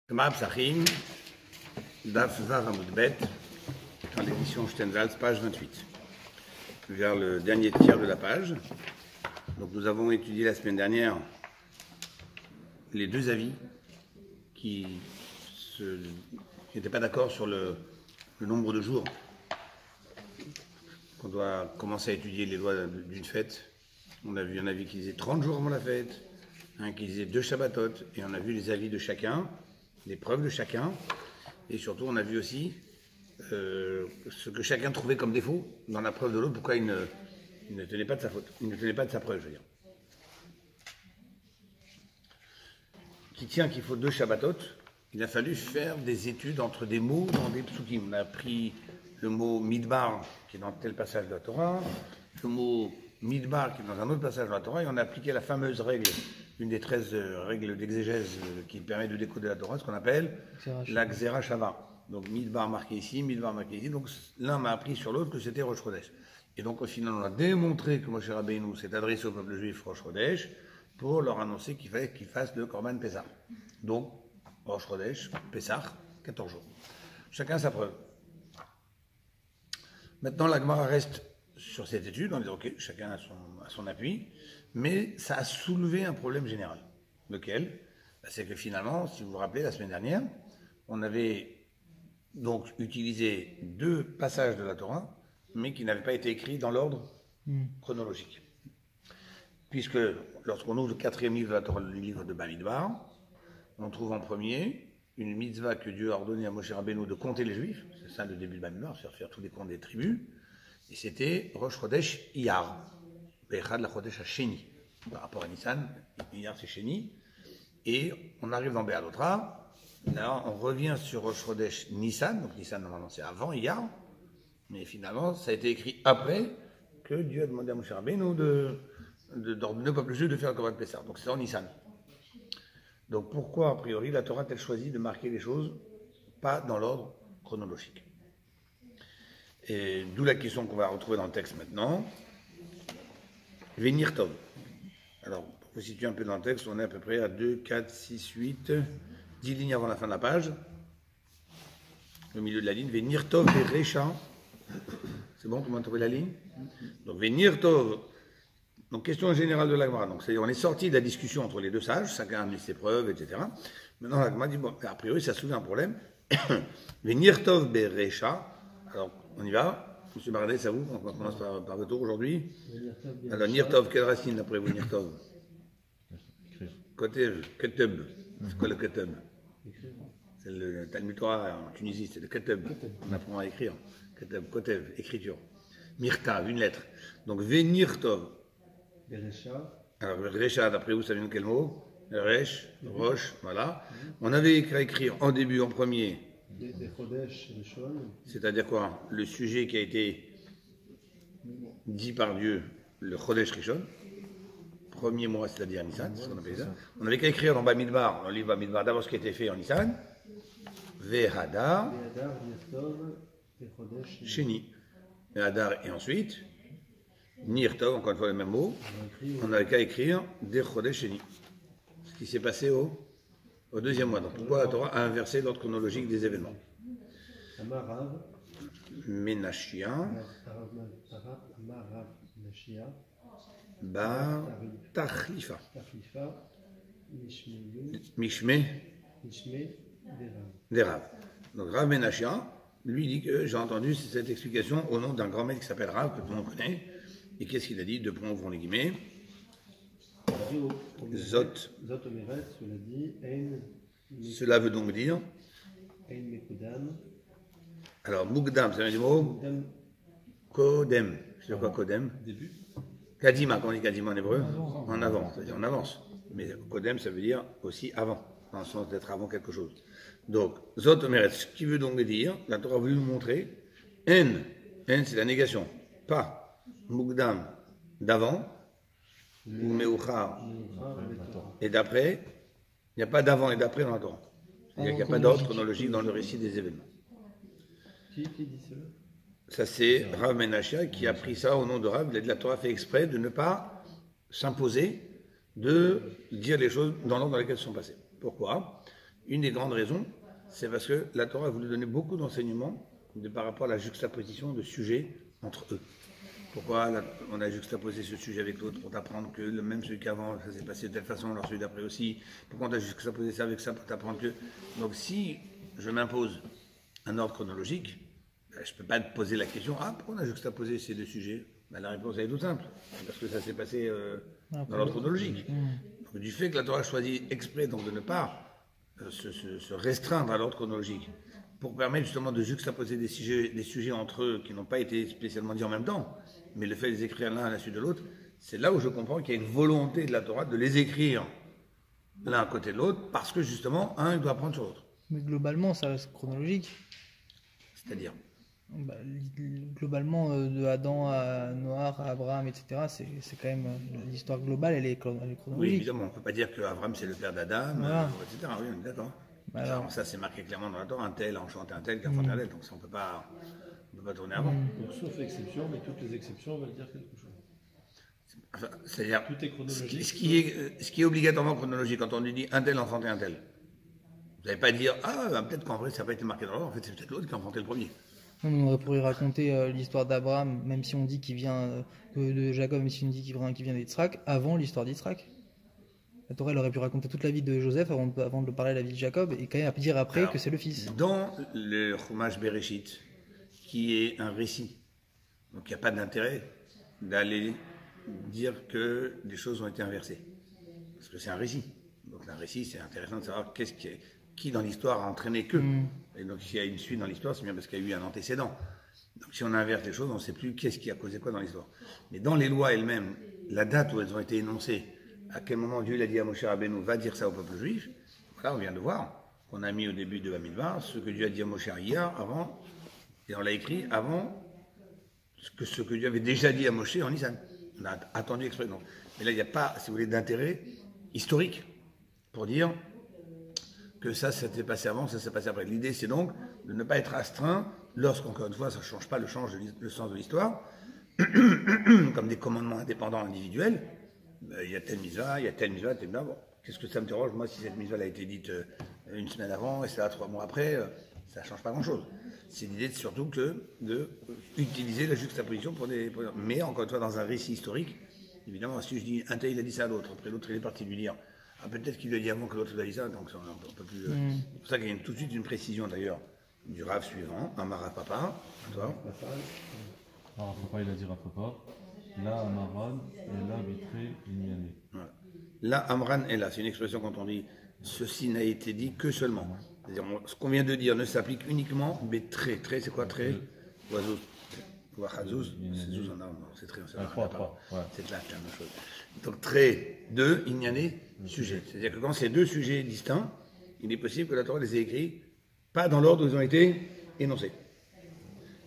Shema Psachim, Daf Vav Amud Bet, dans l'édition Stenzhals, page 28. Vers le dernier tiers de la page. Donc nous avons étudié la semaine dernière les deux avis qui n'étaient pas d'accord sur le nombre de jours qu'on doit commencer à étudier les lois d'une fête. On a vu un avis qui disait 30 jours avant la fête, un qui disait 2 Shabbatot, et on a vu les avis de chacun, les preuves de chacun, et surtout on a vu aussi ce que chacun trouvait comme défaut dans la preuve de l'autre, pourquoi il ne tenait pas de sa faute, il ne tenait pas de sa preuve, je veux dire. Qui tient qu'il faut 2 Shabbatot, il a fallu faire des études entre des mots dans des psukim. On a pris le mot midbar, qui est dans tel passage de la Torah, le mot midbar, qui est dans un autre passage de la Torah, et on a appliqué la fameuse règle, une des 13 règles d'exégèse qui permet de décoder la Torah, ce qu'on appelle la Xera Shava. Donc midbar marqué ici, midbar marqué ici. Donc l'un m'a appris sur l'autre que c'était Rosh Chodesh. Et donc au final, on a démontré que Moshe Rabbeinu s'est adressé au peuple juif Rosh Chodesh pour leur annoncer qu'il fallait qu'ils fassent le Korban Pessah. Donc Rosh Chodesh, Pessah, 14 jours. Chacun sa preuve. Maintenant, la Gemara reste sur cette étude, on dit ok, chacun a son appui, mais ça a soulevé un problème général. Lequel? C'est que finalement, si vous vous rappelez, la semaine dernière, on avait donc utilisé 2 passages de la Torah, mais qui n'avaient pas été écrits dans l'ordre chronologique. Puisque lorsqu'on ouvre le 4e livre de la Torah, le livre de Bamidbar, on trouve en premier une mitzvah que Dieu a ordonné à Moshe Rabbeinu de compter les Juifs, c'est ça le début de Bamidbar, faire tous les comptes des tribus, et c'était Rosh Chodesh Iyar, Bechad la Chodesh Hasheni, par rapport à Nissan, Iyar c'est Sheni, et on arrive dans Béalotra, là on revient sur Rosh Chodesh Nissan, donc Nissan normalement c'est avant Iyar, mais finalement ça a été écrit après que Dieu a demandé à Moshe Rabbeinu d'ordonner au peuple juif de faire le Korban Pessah, donc c'est en Nissan. Donc pourquoi a priori la Torah a-t-elle choisi de marquer les choses pas dans l'ordre chronologique? Et d'où la question qu'on va retrouver dans le texte maintenant. Venir Tov. Alors, pour vous situer un peu dans le texte, on est à peu près à 2, 4, 6, 8, 10 lignes avant la fin de la page. Au milieu de la ligne, Venir Tov et Recha. C'est bon, comment trouver la ligne? Donc, Venir Tov. Donc, question générale de la Gemara. Donc, c'est-à-dire, on est sorti de la discussion entre les deux sages, chacun a mis ses preuves, etc. Maintenant, la Gemara dit, bon, a priori, ça soulève un problème. Venir Tov Berecha. Alors, on y va. Monsieur Baradès, c'est à vous. On commence par votre tour aujourd'hui. Alors, Nirtov, quelle racine d'après vous, Nirtov? Kotev, Ketub. C'est quoi le Ketub? C'est le Talmud Torah en Tunisie, c'est le Ketub. On apprend à écrire. Ketub, Kotev, écriture. Mirtav, une lettre. Donc, Venirtov. Alors, Recha, d'après vous, ça vient de quel mot? Resh, Roche, voilà. On avait qu'à écrire en début, en premier. C'est-à-dire quoi? Le sujet qui a été dit par Dieu, le Chodesh Rishon, premier mois, c'est-à-dire Nissan, c'est ce qu'on appelle ça. On n'avait qu'à écrire dans Bamidbar, dans le livre Bamidbar, d'abord ce qui a été fait en Nissan, Vehadar, Sheni, Vehadar, et ensuite, Nirtov, encore une fois le même mot, on n'avait qu'à écrire des Chodesh Sheni. Ce qui s'est passé au 2e mois. Donc pourquoi la Torah a inversé l'ordre chronologique des événements? Menachia, Bar Tachlifa, Mishme, Derav. Donc Rav Menachia, lui dit que j'ai entendu cette explication au nom d'un grand maître qui s'appelle Rav, que tout le monde connaît. Et qu'est-ce qu'il a dit? 2 points, ouvrons les guillemets. Zot. Cela veut donc dire. Alors, Mugdam, ça veut dire mot? Kodem. C'est quoi Kodem? Début. Kadima, quand on dit Kadima en hébreu? En avant, c'est-à-dire en avance. Mais Kodem, ça veut dire aussi avant, dans le sens d'être avant quelque chose. Donc, Zot Omeret, ce qui veut donc dire, la Torah a voulu nous montrer, En, c'est la négation, pas Mugdam, d'avant, ou Meuchar, et d'après, il n'y a pas d'avant et d'après dans la Torah. C'est-à-dire qu'il n'y a pas d'ordre chronologique dans le récit des événements. Qui dit cela? Ça, c'est Rav Menachia qui a pris ça au nom de Rav. La Torah fait exprès de ne pas s'imposer de dire les choses dans l'ordre dans lequel elles sont passées. Pourquoi? Une des grandes raisons, c'est parce que la Torah a voulu donner beaucoup d'enseignements par rapport à la juxtaposition de sujets entre eux. Pourquoi on a juxtaposé ce sujet avec l'autre pour t'apprendre que le même celui qu'avant, ça s'est passé de telle façon, alors celui d'après aussi. Pourquoi on a juxtaposé ça avec ça pour t'apprendre que... Donc si je m'impose un ordre chronologique, je ne peux pas te poser la question, pourquoi on a juxtaposé ces deux sujets? La réponse est toute simple, c'est parce que ça s'est passé dans l'ordre chronologique. Donc, du fait que la Torah choisit exprès donc, de ne pas se restreindre à l'ordre chronologique, pour permettre justement de juxtaposer des sujets entre eux qui n'ont pas été spécialement dit en même temps, mais le fait de les écrire l'un à la suite de l'autre, c'est là où je comprends qu'il y a une volonté de la Torah de les écrire l'un à côté de l'autre, parce que justement, un il doit apprendre sur l'autre. Mais globalement, ça reste chronologique. C'est-à-dire globalement, de Adam à Noach, à Abraham, etc., c'est quand même l'histoire globale, elle est chronologique. Oui, évidemment, on ne peut pas dire qu'Abraham c'est le père d'Adam, Voilà. etc. Oui, on est d'accord. Alors, ça c'est marqué clairement dans la Torah, un tel a enchanté un tel qui a enfanté un tel, donc ça on ne peut pas tourner avant. Donc, sauf exception, mais toutes les exceptions veulent dire quelque chose. Enfin, c'est-à-dire, Tout est chronologique. ce qui est obligatoirement chronologique, quand on lui dit un tel a enfanté un tel, vous n'allez pas dire, peut-être qu'en vrai ça n'a pas été marqué dans l'ordre, en fait c'est peut-être l'autre qui a enfanté le premier. on pourrait raconter l'histoire d'Abraham, même si on dit qu'il vient de Jacob, même si on dit qu'il vient d'Yitzhak, avant l'histoire d'Yitzhak. La Torah elle aurait pu raconter toute la vie de Joseph avant de parler de la vie de Jacob, et quand même dire après que c'est le fils. Dans le Chumash Bereshit, qui est un récit, donc il n'y a pas d'intérêt d'aller dire que des choses ont été inversées. Parce que c'est un récit. Donc un récit, c'est intéressant de savoir qui dans l'histoire a entraîné que. Et donc s'il y a une suite dans l'histoire, c'est bien parce qu'il y a eu un antécédent. Donc si on inverse les choses, on ne sait plus qu'est-ce qui a causé quoi dans l'histoire. Mais dans les lois elles-mêmes, la date où elles ont été énoncées, à quel moment Dieu l'a dit à Moshe Rabbeinu, va dire ça au peuple juif, voilà, on vient de voir, qu'on a mis au début de Bamidbar, ce que Dieu a dit à Moshe hier, avant, et on l'a écrit avant ce que Dieu avait déjà dit à Moshe en Nissan. On a attendu exprès. Donc. Mais là, il n'y a pas, si vous voulez, d'intérêt historique pour dire que ça s'était passé avant, ça s'est passé après. L'idée, c'est donc de ne pas être astreint lorsqu'encore une fois, ça ne change pas le sens de l'histoire, comme des commandements indépendants individuels. Il y a telle mitzvah, il y a telle mitzvah, telle mitzvah. Bon, qu'est-ce que ça me dérange, moi, si cette mitzvah a été dite une semaine avant et ça 3 mois après, ça ne change pas grand-chose. C'est l'idée surtout d'utiliser la juxtaposition mais encore une fois, dans un récit historique, évidemment, si je dis un tel il a dit ça à l'autre, après l'autre il est parti lui dire, peut-être qu'il lui a dit avant que l'autre lui a dit ça, donc on peut plus. C'est pour ça qu'il y a tout de suite une précision d'ailleurs du Rav suivant, Amara Papa, toi. Rav Papa il a dit Rav Papa, là Amaran et là Vitré Inyane. Voilà. Là Amran est là, c'est une expression quand on dit ceci n'a été dit que seulement. C'est-à-dire, ce qu'on vient de dire ne s'applique uniquement, mais très, c'est quoi très? Oiseau. Wachazouz, c'est zouz en arme, c'est très, c'est la même chose. Donc très, deux, ignané, sujet. C'est-à-dire que quand c'est deux sujets distincts, il est possible que la Torah les ait écrits pas dans l'ordre où ils ont été énoncés.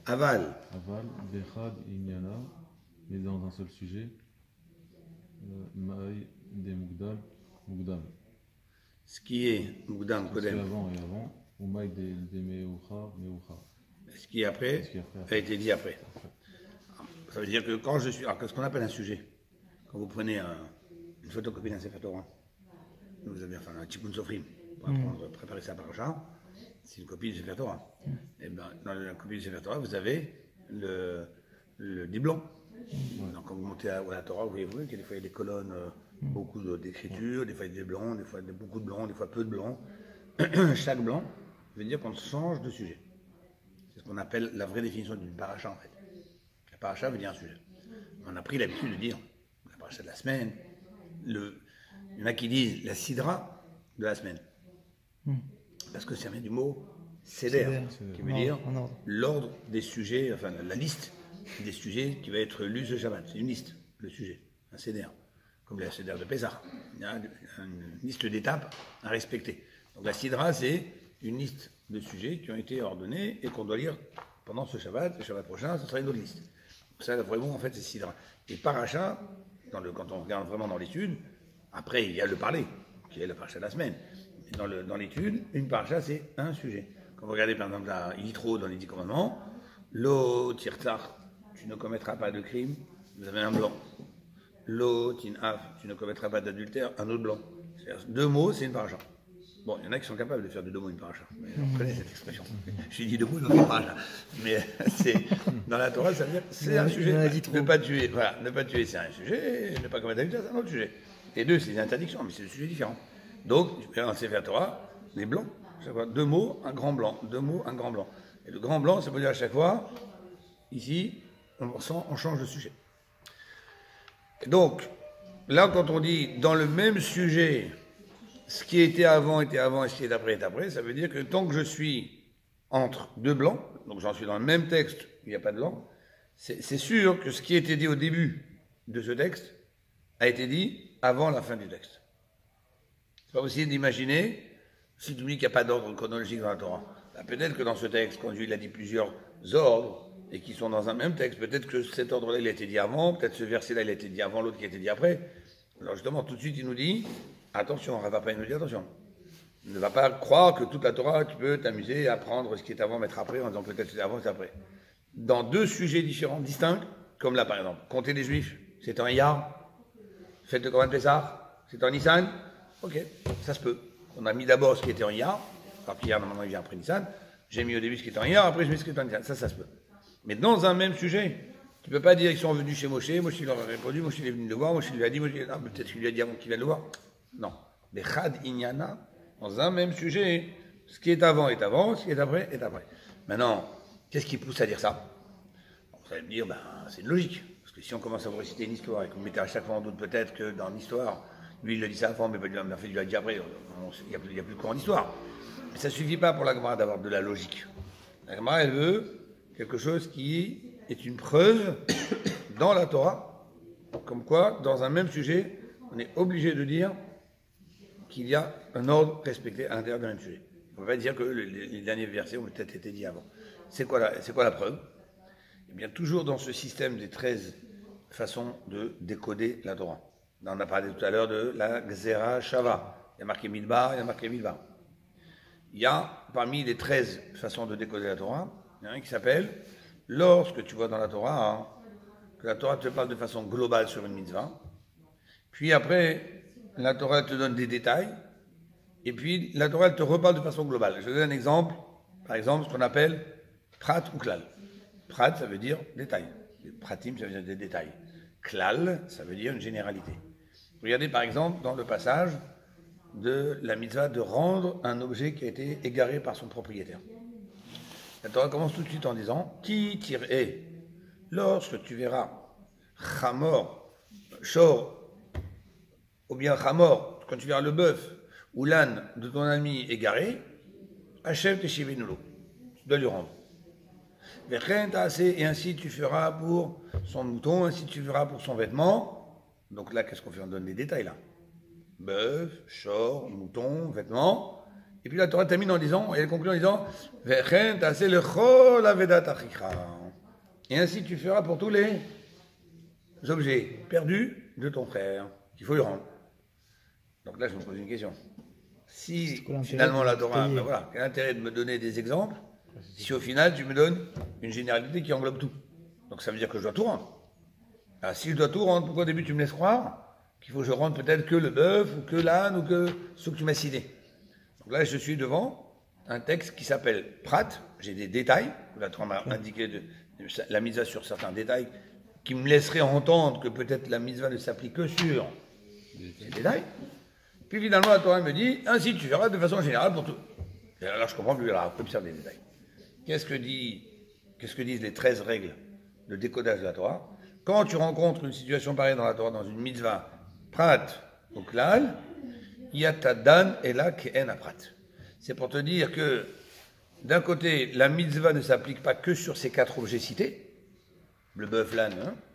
Aval. Aval, Bechad, Inyana, mais dans un seul sujet. Maï, des Mugdam. Ce qui est Mugdam, Kodem. Avant et avant, ou Maï, des Meucha. Ce qui est après a été dit après. Ça veut dire que quand je suis. Alors, qu'est-ce qu'on appelle un sujet? Quand vous prenez une photocopie d'un Sefer Torah, vous avez un Tikkun Sofrim, pour préparer ça par chat, c'est une copie du Sefer Torah. Et bien, dans la copie du Sefer Torah, vous avez le dit blanc. Donc, quand vous montez à la Torah, vous voyez que des fois il y a des colonnes, beaucoup d'écriture, des fois il y a des blancs, des fois il y a beaucoup de blancs, des fois peu de blancs. Chaque blanc veut dire qu'on change de sujet. C'est ce qu'on appelle la vraie définition d'une paracha en fait. La paracha veut dire un sujet. On a pris l'habitude de dire la paracha de la semaine. Il y en a qui disent la sidra de la semaine. Parce que ça vient du mot seder, qui veut dire l'ordre des sujets, enfin la liste des sujets qui va être lu ce Shabbat. C'est une liste, le sujet, un seder. Comme la seder de Pessah. Il y a une liste d'étapes à respecter. Donc la sidra, c'est une liste de sujets qui ont été ordonnés et qu'on doit lire pendant ce Shabbat. Le Shabbat prochain, ce sera une autre liste. Donc ça, le vrai mot, en fait, c'est sidra. Et paracha, quand on regarde vraiment dans l'étude, après, il y a le parler, qui est la paracha de la semaine. Mais dans l'étude, une paracha, c'est un sujet. Quand vous regardez, par exemple, la Yitro dans les 10 commandements, Lo tirtar, tu ne commettras pas de crime, vous avez un blanc. Lo tinaf, tu ne commettras pas d'adultère, un autre blanc. C'est-à-dire, 2 mots, c'est une paracha. Bon, il y en a qui sont capables de faire de deux mots une paracha. Vous connaissez cette expression. J'ai dit deux mots, donc une paracha. Mais dans la Torah, ça veut dire c'est un sujet. Ne pas tuer, voilà, ne pas tuer, c'est un sujet. Ne pas commettre adultère, c'est un autre sujet. Les deux, c'est des interdictions, mais c'est des sujets différents. Donc, dans le Sefer Torah, les blancs, chaque fois, deux mots, un grand blanc. Deux mots, un grand blanc. Et le grand blanc, ça veut dire à chaque fois, ici, on change de sujet. Et donc, là, quand on dit dans le même sujet, ce qui était avant, et ce qui est après, ça veut dire que tant que je suis entre deux blancs, donc j'en suis dans le même texte, il n'y a pas de blanc, c'est sûr que ce qui était dit au début de ce texte a été dit avant la fin du texte. C'est pas possible d'imaginer, si tu me dis qu'il n'y a pas d'ordre chronologique dans la Torah, ben peut-être que dans ce texte, quand il a dit plusieurs ordres, et qui sont dans un même texte, peut-être que cet ordre-là, il a été dit avant, peut-être ce verset-là, il a été dit avant l'autre qui a été dit après. Alors justement, tout de suite, il nous dit, attention, Rav Papa, il nous dit attention. Ne va pas croire que toute la Torah, tu peux t'amuser à prendre ce qui est avant, mettre après, en disant peut-être c'est avant, c'est après. Dans deux sujets différents, distincts, comme là par exemple, compter les Juifs, c'est en Iyar, fête de Corban Pessah, c'est en Nissan, ok, ça se peut. On a mis d'abord ce qui était en Iyar, alors qu'Iyar, normalement, il vient après Nissan, j'ai mis au début ce qui était en Iyar, après je mets ce qui était en Nissan, ça se peut. Mais dans un même sujet, tu ne peux pas dire qu'ils sont venus chez Moshe leur a répondu, Moshe est venu le voir, Moshe lui a dit, peut-être qu'il lui a dit avant qu'il vienne le voir. Non. Les Chad Inyana, dans un même sujet, ce qui est avant, ce qui est après, est après. Maintenant, qu'est-ce qui pousse à dire ça? Vous allez me dire, c'est une logique. Parce que si on commence à vous réciter une histoire et qu'on mettait à chaque fois en doute peut-être que dans l'histoire, lui il a dit ça avant, mais il l'a dit après, il n'y a plus de courant d'histoire. Mais ça ne suffit pas pour la Gemara d'avoir de la logique. La Gemara, elle veut quelque chose qui est une preuve dans la Torah, comme quoi, dans un même sujet, on est obligé de dire qu'il y a un ordre respecté à l'intérieur d'un même sujet. On ne peut pas dire que les derniers versets ont peut-être été dits avant. C'est quoi la preuve? Eh bien, toujours dans ce système des 13 façons de décoder la Torah. Là, on a parlé tout à l'heure de la Gzera Shava. Il y a marqué Midbar, il y a marqué Midbar. Il y a, parmi les 13 façons de décoder la Torah, il y en a un qui s'appelle, lorsque tu vois dans la Torah, que la Torah te parle de façon globale sur une mitzvah, puis après, la Torah te donne des détails, et puis la Torah te reparle de façon globale. Je vais donner un exemple, par exemple, ce qu'on appelle prat ou klal. Prat, ça veut dire détail. Pratim, ça veut dire des détails. Klal, ça veut dire une généralité. Regardez par exemple dans le passage de la mitzvah de rendre un objet qui a été égaré par son propriétaire. La Torah commence tout de suite en disant Ki tir'e, lorsque tu verras Chamor, Shor, ou bien Chamor, quand tu verras le bœuf ou l'âne de ton ami égaré, achève tes shivenulo, tu dois lui rendre. Et ainsi tu feras pour son mouton, ainsi tu feras pour son vêtement. Donc là, qu'est-ce qu'on fait? On donne des détails là. Bœuf, shor, mouton, vêtements. Et puis la Torah termine en disant, et elle conclut en disant, et ainsi tu feras pour tous les objets perdus de ton frère, qu'il faut lui rendre. Donc là, je me pose une question. Si finalement la Torah, voilà, quel intérêt de me donner des exemples, si au final tu me donnes une généralité qui englobe tout? Donc ça veut dire que je dois tout rendre. Alors si je dois tout rendre, pourquoi au début tu me laisses croire qu'il faut que je rende peut-être que le bœuf, ou que l'âne, ou que ce que tu m'as cité? Donc là, je suis devant un texte qui s'appelle Prat, j'ai des détails, la Torah m'a indiqué la mitzvah sur certains détails, qui me laisseraient entendre que peut-être la mitzvah ne s'applique que sur ces détails. Puis finalement, la Torah me dit, ainsi tu feras de façon générale pour tout. Et alors je comprends plus, alors observe les détails. Qu'est-ce que disent les 13 règles de décodage de la Torah? Quand tu rencontres une situation pareille dans la Torah, dans une mitzvah, Prat ou Klal, Yatadan et là Ke'en Prat. C'est pour te dire que, d'un côté, la mitzvah ne s'applique pas que sur ces 4 objets cités, le bœuf, l'âne,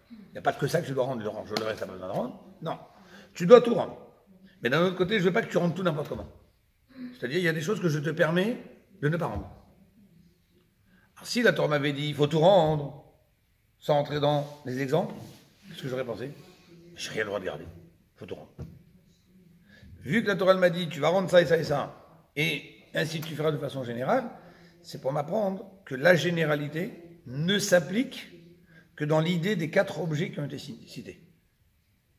il n'y a pas que ça que je dois rendre, je le reste, t'as pas besoin de rendre. Non, tu dois tout rendre. Mais d'un autre côté, je ne veux pas que tu rendes tout n'importe comment. C'est-à-dire, il y a des choses que je te permets de ne pas rendre. Alors, si la Torah m'avait dit, il faut tout rendre, sans entrer dans les exemples, qu'est-ce que j'aurais pensé? Je n'ai rien le droit de garder. Il faut tout rendre. Vu que la Torah m'a dit, tu vas rendre ça et ça et ça, et ainsi tu feras de façon générale, c'est pour m'apprendre que la généralité ne s'applique que dans l'idée des 4 objets qui ont été cités.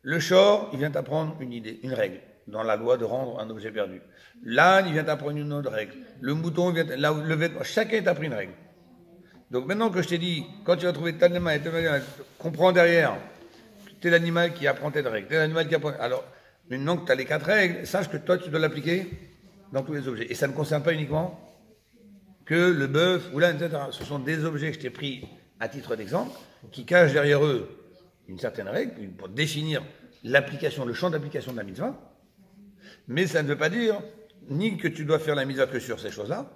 Le shor, il vient t'apprendre une idée, une règle. dans la loi de rendre un objet perdu. L'âne, il vient t'apprendre une autre règle. Le mouton, il vient, le vêtement, chacun t'a appris une règle. Donc maintenant que je t'ai dit, quand tu vas trouver tel animal, comprends derrière, tel animal qui apprend telle règle, tel animal qui apprend. Alors, maintenant que tu as les 4 règles, sache que toi, tu dois l'appliquer dans tous les objets. Et ça ne concerne pas uniquement que le bœuf ou l'âne, etc. Ce sont des objets que je t'ai pris à titre d'exemple, qui cachent derrière eux une certaine règle pour définir l'application, le champ d'application de la mitzvah. Mais ça ne veut pas dire ni que tu dois faire la mitzvah que sur ces choses-là,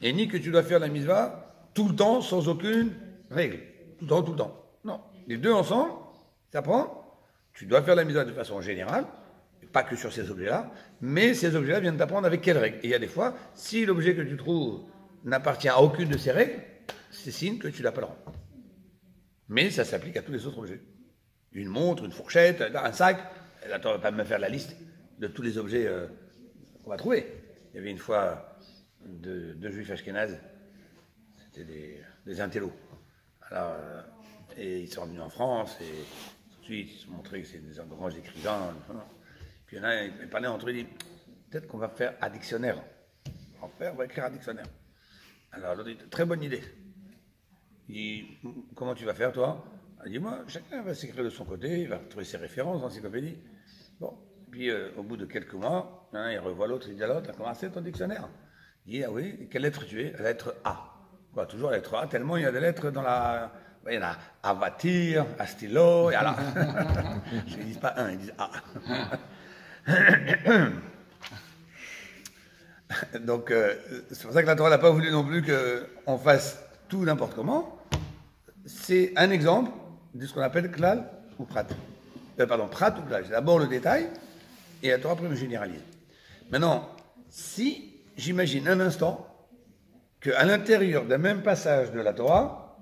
et ni que tu dois faire la mitzvah tout le temps sans aucune règle. Tout le temps. Non. Les deux ensemble, ça prend. Tu dois faire la mitzvah de façon générale, pas que sur ces objets-là, mais ces objets-là viennent t'apprendre avec quelles règles. Et il y a des fois, si l'objet que tu trouves n'appartient à aucune de ces règles, c'est signe que tu l'as pas le rang. Mais ça s'applique à tous les autres objets. Une montre, une fourchette, un sac. Là, tu ne vas pas me faire la liste de tous les objets qu'on va trouver. Il y avait une fois deux juifs ashkénazes, c'était des intellos. Alors, et ils sont venus en France, et tout de suite, ils se sont montrés que c'est des grands écrivains. Puis il y en a, ils parlaient entre eux, ils disent, peut-être qu'on va faire un dictionnaire. On va écrire un dictionnaire. Alors, l'autre dit, très bonne idée. Il dit, comment tu vas faire, toi? Il dit, moi, chacun va s'écrire de son côté, il va trouver ses références dans l'encyclopédie. Bon, puis au bout de quelques mois, il revoit l'autre, il dit, alors, tu as commencé ton dictionnaire? Il dit, ah oui, et quelle lettre tu es? La lettre A. Quoi, toujours la lettre A, tellement il y a des lettres dans la... Il y en a Avatir, Astilo, et alors... Ils ne disent pas un, ils disent A. Donc, c'est pour ça que la Torah n'a pas voulu non plus qu'on fasse tout n'importe comment. C'est un exemple de ce qu'on appelle klal ou prat. Prat ou klal. C'est d'abord le détail, et la Torah après me généralise. Maintenant, si j'imagine un instant qu'à l'intérieur d'un même passage de la Torah,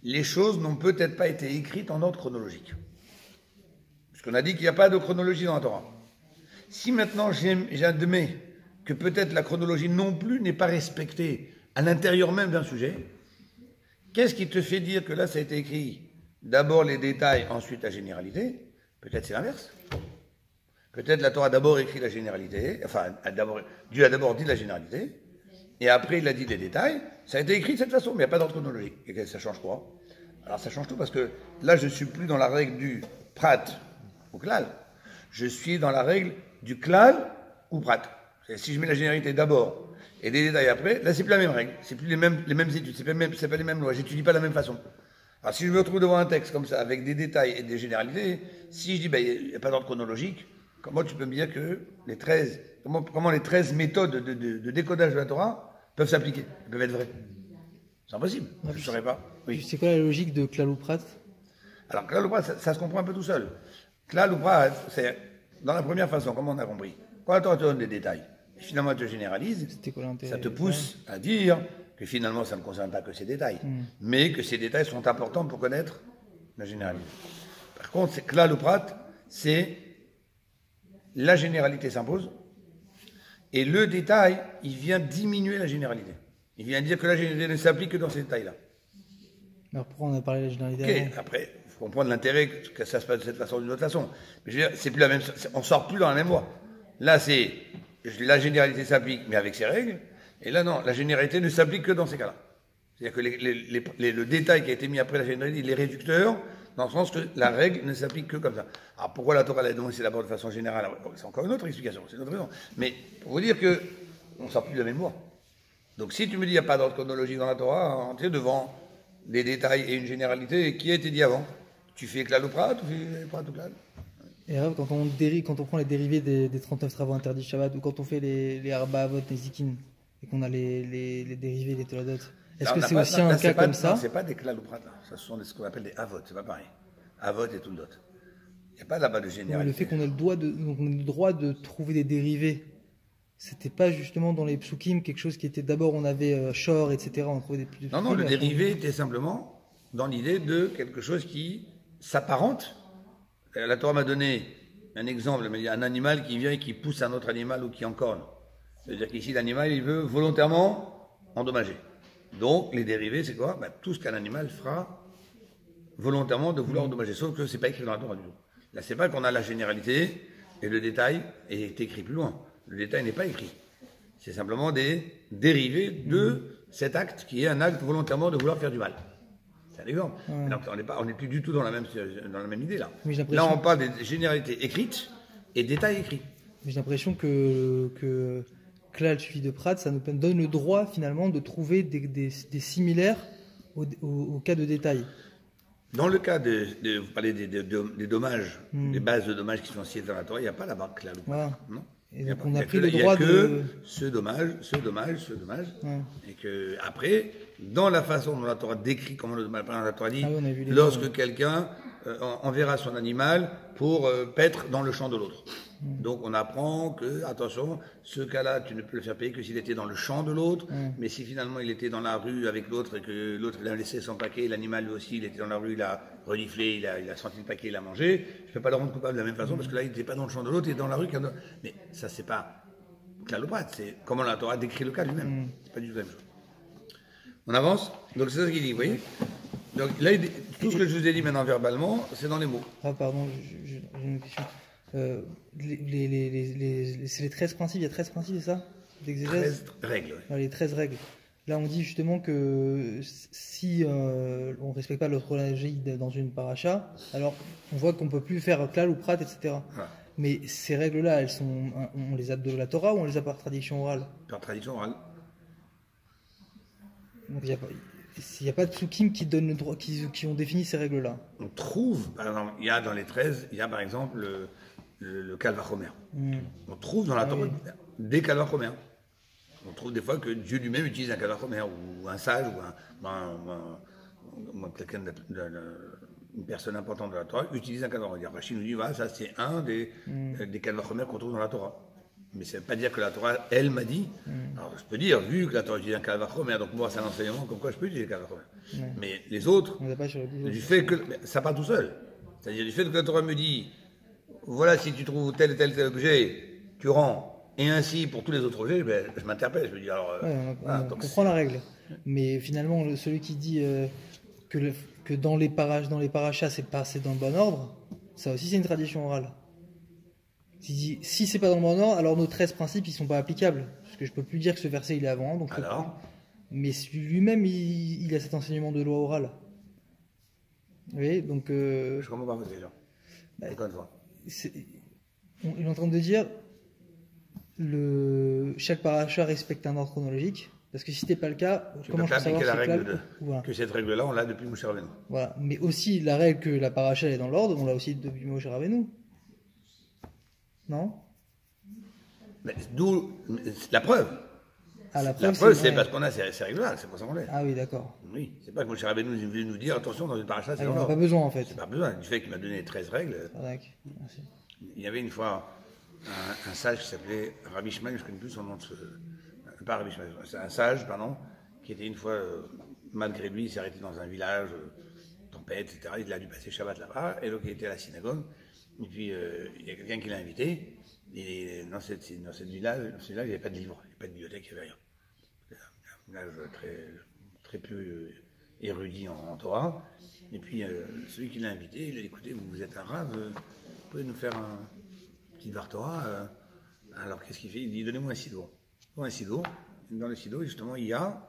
les choses n'ont peut-être pas été écrites en ordre chronologique. Puisqu'on a dit qu'il n'y a pas de chronologie dans la Torah. Si maintenant j'admets que peut-être la chronologie non plus n'est pas respectée à l'intérieur même d'un sujet, qu'est-ce qui te fait dire que là ça a été écrit d'abord les détails, ensuite la généralité? Peut-être c'est l'inverse. Peut-être la Torah a d'abord écrit la généralité, enfin Dieu a d'abord dit la généralité, et après il a dit les détails. Ça a été écrit de cette façon, mais il n'y a pas d'ordre chronologique. Et ça change quoi? Alors ça change tout parce que là je ne suis plus dans la règle du prat ou klal, je suis dans la règle du klal ou prat. Si je mets la généralité d'abord et les détails après, là c'est plus la même règle, c'est plus les mêmes études, c'est pas les mêmes lois, j'étudie pas de la même façon. Alors si je me retrouve devant un texte comme ça, avec des détails et des généralités, si je dis il n'y a pas d'ordre chronologique, comment tu peux me dire que les 13, comment les 13 méthodes de décodage de la Torah peuvent s'appliquer, peuvent être vraies? C'est impossible, je ne saurais pas. Oui. C'est quoi la logique de klal ou prat? Alors klal ou prat, ça se comprend un peu tout seul. Klal ou prat, c'est dans la première façon, comme on a compris. Quand la Torah te donne des détails, et finalement elle te généralise, ça te pousse à dire que finalement ça ne concerne pas que ces détails, mais que ces détails sont importants pour connaître la généralité. Par contre, klal ou prat, c'est la généralité s'impose, et le détail, il vient diminuer la généralité. Il vient dire que la généralité ne s'applique que dans ces détails-là. Alors pourquoi on a parlé de la généralité? Ok, après, il faut comprendre l'intérêt que ça se passe de cette façon ou d'une autre façon. Mais je veux dire, c'est plus la même, on sort plus dans la même voie. Là, c'est la généralité s'applique, mais avec ses règles. Et là, non, la généralité ne s'applique que dans ces cas-là. C'est-à-dire que le détail qui a été mis après la généralité, il est réducteur, dans le sens que la règle ne s'applique que comme ça. Alors pourquoi la Torah l'a donné, c'est d'abord de façon générale, c'est encore une autre explication, c'est une autre raison. Mais pour vous dire que on ne sort plus de la même voie. Donc si tu me dis qu'il n'y a pas d'ordre chronologique dans la Torah, tu es devant des détails et une généralité qui a été dit avant. Tu fais klal ou prat, tu fais prat ou klal. Et alors, quand on prend les dérivés des 39 travaux interdits Shabbat, ou quand on fait les Arba Avot, les Zikin, et qu'on a les dérivés, les Toladot, est-ce que c'est aussi un cas comme ça? Non, c'est pas des klal ou prat, là. Ce sont ce qu'on appelle des avot, c'est pas pareil. Avot et Toldot. Il n'y a pas là-bas de généralité. Le fait qu'on ait le droit de trouver des dérivés, c'était pas justement dans les psukim quelque chose qui était d'abord on avait Shor, etc. On trouvait des plus. Non, le dérivé était simplement dans l'idée de quelque chose qui s'apparente. La Torah m'a donné un exemple, mais il y a un animal qui vient et qui pousse un autre animal ou qui en corne. C'est-à-dire qu'ici, l'animal, il veut volontairement endommager. Donc, les dérivés, c'est quoi? Tout ce qu'un animal fera volontairement de vouloir endommager. Sauf que c'est pas écrit dans la Torah du tout. Là, c'est pas qu'on a la généralité Et le détail est écrit plus loin. Le détail n'est pas écrit. C'est simplement des dérivés de cet acte qui est un acte volontairement de vouloir faire du mal. C'est un exemple. Ouais. Donc, on n'est plus du tout dans la même idée là. Mais j'ai Là, l'impression- on parle des généralités écrites et détails écrits. J'ai l'impression que Klal suivi de Prat, ça nous donne le droit finalement de trouver des similaires au cas de détail. Dans le cas vous parlez des dommages, des bases de dommages qui sont citées dans la Torah, il n'y a pas la barque là. Voilà. Non. Et Il y a donc pas. on Il y a a pris que- le il y a droit que de... ce dommage. Ouais. Et que après, dans la façon dont la Torah décrit comment le dommage, par exemple, la Torah dit, Ah oui, on a vu les lorsque noms, quelqu'un enverra son animal pour paître dans le champ de l'autre. Donc on apprend que, attention, ce cas-là, tu ne peux le faire payer que s'il était dans le champ de l'autre, mais si finalement il était dans la rue avec l'autre et que l'autre l'a laissé son paquet, l'animal lui aussi, il était dans la rue, il a reniflé, il a senti le paquet, il a mangé, je ne peux pas le rendre coupable de la même façon parce que là il n'était pas dans le champ de l'autre, il est dans la rue. Mais ça c'est pas Klaloprat, c'est comment la Torah décrit le cas lui-même. C'est pas du tout la même chose. On avance. Donc c'est ça ce qu'il dit, vous voyez. Donc là, tout ce que je vous ai dit maintenant verbalement, c'est dans les mots. Ah pardon, j'ai une question. C'est les 13 principes, il y a 13 principes, c'est ça d'exégèse 13 règles. Ouais. Ouais, les 13 règles. Là, on dit justement que si on ne respecte pas l'autre dans une paracha, alors on voit qu'on ne peut plus faire klal ou prat, etc. Voilà. Mais ces règles-là, on les a de la Torah ou on les a par tradition orale? Par tradition orale. Donc il n'y a pas de psukim qui donnent le droit, qui ont défini ces règles-là. On trouve, par exemple, il y a dans les 13, il y a par exemple le Kalvachomer. On trouve dans la Torah des Kalvachomer. On trouve des fois que Dieu lui-même utilise un Kalvachomer, ou un sage, ou quelqu'un une personne importante de la Torah utilise un Kalvachomer. Rachid nous dit, voilà, ça c'est un des Kalvachomer qu'on trouve dans la Torah. Mais ça ne veut pas dire que la Torah, elle m'a dit. Alors je peux dire, vu que la Torah utilise un Kalvachomer, donc moi c'est un enseignement comme quoi je peux utiliser le Kalvachomer. Mais les autres, On n'a pas sur le du fait que ça part tout seul. C'est-à-dire du fait que la Torah me dit, voilà, si tu trouves tel et tel objet, tu rends. Et ainsi pour tous les autres objets, ben, je m'interpelle. Je me dis alors, on comprend la règle. Mais finalement, celui qui dit que dans les parachas c'est passé dans le bon ordre, ça aussi c'est une tradition orale. Si c'est pas dans le bon ordre, alors nos 13 principes ils sont pas applicables. Parce que je peux plus dire que ce verset il est avant. Donc alors, mais lui-même il a cet enseignement de loi orale. Vous voyez, donc je comprends pas votre question. Encore une fois. il est en train de dire chaque paracha respecte un ordre chronologique. Parce que si c'était pas le cas, Tu comment peux je peux pas savoir appliquer la si règle voilà. que cette règle-là, on l'a depuis Moshe Rabbeinu. Voilà. Mais aussi la règle que la paracha est dans l'ordre, on l'a aussi depuis Moshe Rabbeinu. Non? Mais d'où la preuve. Ah, La preuve, c'est ouais. parce qu'on a ces règles-là, c'est pour ça qu'on l'est. Ah oui, d'accord. Oui, c'est pas que Moshe Rabbeinu est venu nous dire, attention, dans une paracha, c'est Ah, dans on n'a l'ordre. pas besoin en fait. C'est pas besoin. Du fait qu'il m'a donné 13 règles, Ah, d'accord. Merci. il y avait une fois un sage qui s'appelait Rabbi Shmuel, je ne connais plus son nom de pas Rabbi Shmuel, c'est un sage, pardon, qui était une fois, malgré lui, il s'est arrêté dans un village, tempête, etc. Il a dû passer Shabbat là-bas, et donc il était à la synagogue, et puis il y a quelqu'un qui l'a invité, et dans cette village, il n'y avait pas de livre, il n'y avait pas de bibliothèque, il n'y avait rien. C'était un village très peu érudit en Torah, et puis celui qui l'a invité, il a dit, écoutez, vous êtes un rave, vous pouvez nous faire un petit Dvar Torah. Alors qu'est-ce qu'il fait? Il dit, donnez-moi un sidour. Un sidour. Dans le sidour, justement, il y a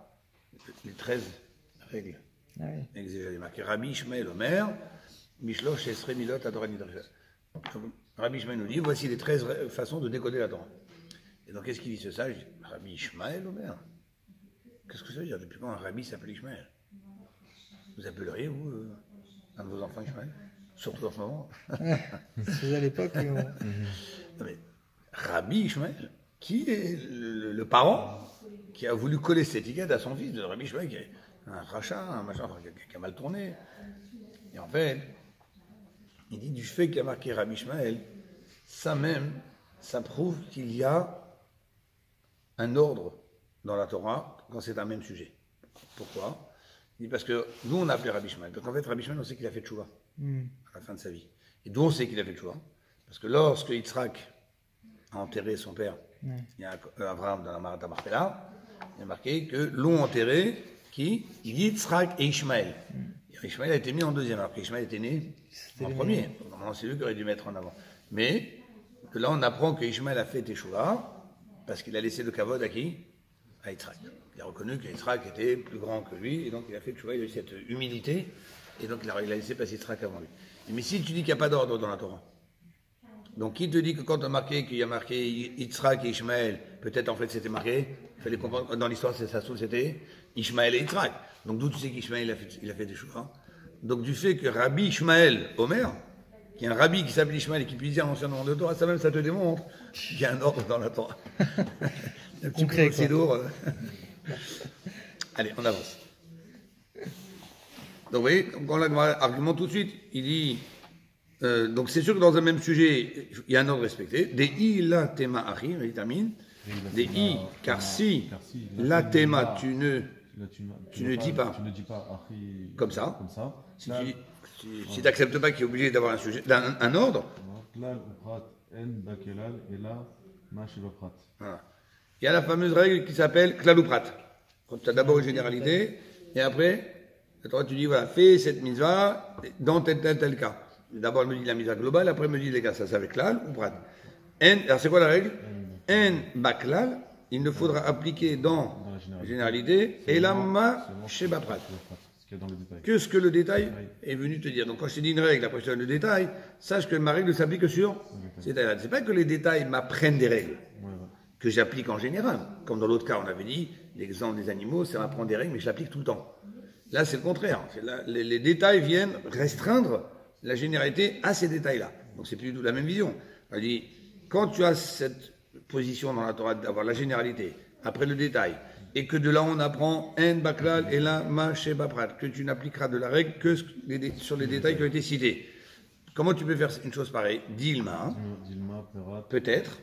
les 13 règles. Ah oui. Il y a marqué Rabbi Ishmael Omer, Mishlosh Esre Milot Adorat Nidreshet. Rabbi Ishmael nous dit, voici les 13 façons de décoder la Torah. Et donc, qu'est-ce qu'il dit ce sage? Rabbi Ishmael Omer. Qu'est-ce que ça veut dire? Depuis quand un rabbi s'appelle Ishmael? Vous appelleriez, vous, un de vos enfants Ishmael? Surtout en ce moment. C'est à l'époque. Non, mais Rabbi Ishmael, qui est le parent qui a voulu coller cette étiquette à son fils de Rabbi Ishmael, qui est un rachat, un machin, qui a mal tourné. Et en fait, il dit du fait qu'il y a marqué Rabbi Ishmael, ça même, ça prouve qu'il y a un ordre dans la Torah quand c'est un même sujet. Pourquoi? Il dit parce que nous on a appelé Rabbi Ishmael. Donc en fait, Rabbi Ishmael, on sait qu'il a fait tchouva à la fin de sa vie. Et d'où on sait qu'il a fait tchouva? Parce que lorsque Yitzhak a enterré son père, il y a Abraham dans la Marat Marpella, il y a marqué que l'ont enterré qui? Yitzhak et Ishmael. Et Ishmael a été mis en deuxième, alors qu'Ishmael était né en premier. Normalement, c'est lui qui aurait dû mettre en avant. Mais que là, on apprend que Ishmaël a fait Teshuvah parce qu'il a laissé le kavod à qui? À Yitzhak. Il a reconnu qu'Yitzhak était plus grand que lui, et donc il a fait Teshuvah, il a eu cette humilité, et donc il a laissé passer Yitzhak avant lui. Mais si tu dis qu'il n'y a pas d'ordre dans la Torah, donc qui te dit que quand on a marqué qu'il y a marqué Yitzhak et Ishmaël, peut-être en fait c'était marqué, il fallait comprendre que dans l'histoire c'était Ishmaël et Yitzhak. Donc d'où tu sais qu'Ishmaël il a fait Teshuvah? Donc du fait que Rabbi Ishmaël Omer, qui est un rabbi qui s'appelle Ishmaël et qui puisse dire l'ancien nom de Torah, ça même ça te démontre qu'il y a un ordre dans la Torah. Un petit Concret, peu lourd. Allez, on avance. Donc vous voyez, on argumente tout de suite, il dit, donc c'est sûr que dans un même sujet, il y a un ordre respecté. Des i la tema achi, il termine. Des i, car si la tema tu ne dis pas Achi, comme ça. Si Là, tu n'acceptes pas qu'il est obligé d'avoir un sujet, un ordre, Klal ou prat, en bakelal, et là, ma shiva prat. voilà. Il y a la fameuse règle qui s'appelle klal ou prat. Quand tu as d'abord une généralité, et après, tu dis, voilà, fais cette mitzvah dans tel cas. D'abord, elle me dit la mitzvah globale, après, elle me dit les cas, ça c'est avec klal ou prat. Alors, c'est quoi la règle? En baklal, il ne faudra appliquer dans la généralité, et la ma sheba prat. Ce qu'il y a dans le détail. Que ce que le détail est venu te dire. Donc quand je te dis une règle, après je te donne le détail, sache que ma règle ne s'applique que sur ces détails. C'est pas que les détails m'apprennent des règles que j'applique en général. Comme dans l'autre cas, on avait dit, l'exemple des animaux, ça m'apprend des règles, mais je l'applique tout le temps. Là, c'est le contraire. Les détails viennent restreindre la généralité à ces détails-là. Donc c'est plus du tout la même vision. On dit, quand tu as cette position dans la Torah d'avoir la généralité, après le détail, et que de là on apprend en baklal et la ma sheba prat, que tu n'appliqueras de la règle que sur les détails qui ont été cités. Comment tu peux faire une chose pareille? Dilma, Dilma, perat, peut-être,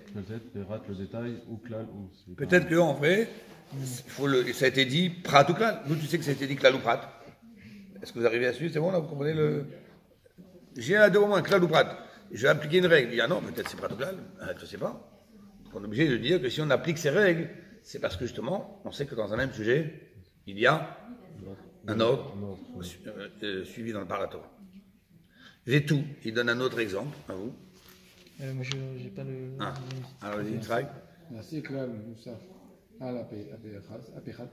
perat, le détail, ou klal, ou. peut-être qu'en vrai, ça a été dit prat ou klal. D'où tu sais que ça a été dit klal ou prat? Est-ce que vous arrivez à suivre? C'est bon là, vous comprenez le. J'ai un deux au moins klal ou prat. Je vais appliquer une règle. Il dit ah non, peut-être c'est prat ou klal. Je ne sais pas. Donc on est obligé de dire que si on applique ces règles, c'est parce que justement, on sait que dans un même sujet, il y a un ordre suivi dans le Parator. J'ai tout. Il donne un autre exemple, à vous. Moi, je n'ai pas le. Ah, alors vas-y, Yitzhak. נעשה כלל נוסף על הפחת.